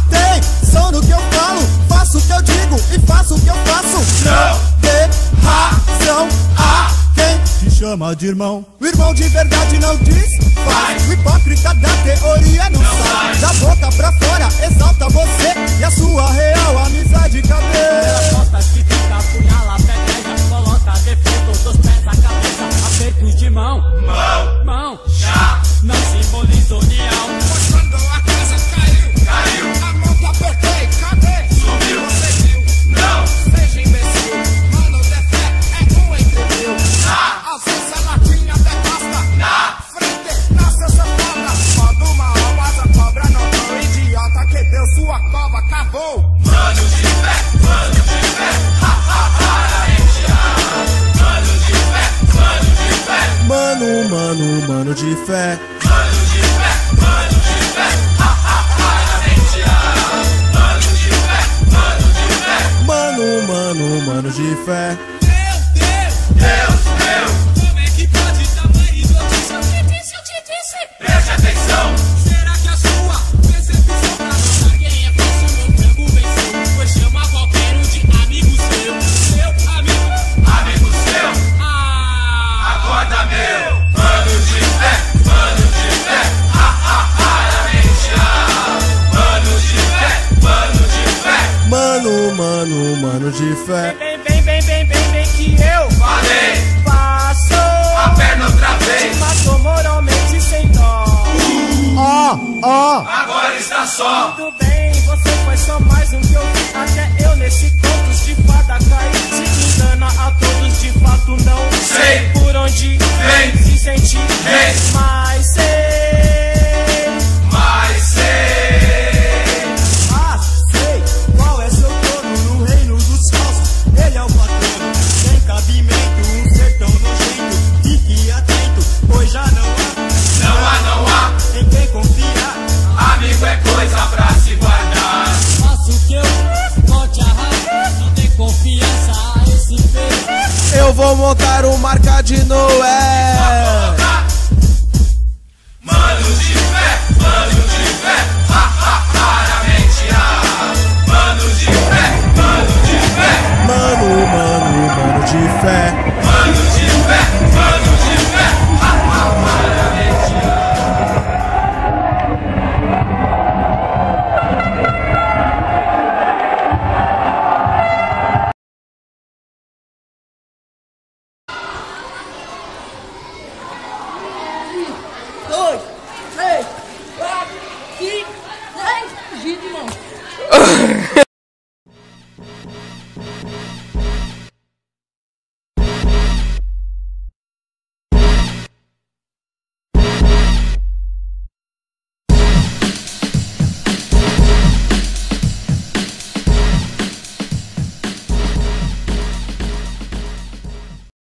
Atenção no que eu falo, faço o que eu digo e faço o que eu faço. Não dê razão a quem te chama de irmão. O irmão de verdade não diz, faz. O hipócrita da teoria não sai. Da boca pra fora exalta você e a sua real amizade cadê? Pelas costas que fica, apunhala, pedreja, coloca defeito dos pés à cabeça, aperto de mão, mão, já não simboliza união. Quando a casa caiu, a mão que apertei, cadê? Sumiu, você viu? Não, seja imbecil, mano, de fé é um entre mil. Na ausência latinha detesta, na frente nasce essa foda. Quando uma alma asa cobra, não tão idiota que deu sua cova, acabou. Mano de fé, ha ha ha, a gente ama. Mano de fé, Mano de fé. ha ha ha, a gente ama. Mano de fé. Deus, como é que pode tamanho notícia? Eu te disse, preste atenção. Será que a sua percepção pra notar quem é fácil no frango venceu? Pois chama qualquer um de amigo seu amigo seu. Acorda meu, mano de fé, ha ha ha, a gente ama. Mano de fé, Mano de fé. Bem que eu falei, passo a perna outra vez. te matou moralmente sem dó. Agora está só. Tudo bem, você foi só mais um que eu vi. Até eu nesse contos de fada caí. Se engana a todos, de fato não Sei por onde vem, se sente vem, mas sei. Sei qual é seu dono no reino dos falsos. Ele é o patrono, sem cabimento, um ser tão nojento. Fique atento, pois já não há em quem confiar. Amigo é coisa pra se guardar. Faço o que eu bote a raiva, não tem confiança a esse feio. Eu vou montar um marca de Noé. Mano de fé, ha ha ha, a mente ama. Mano de fé, Mano de fé. mano de fé, ha ha ha, a mente ama. Dois.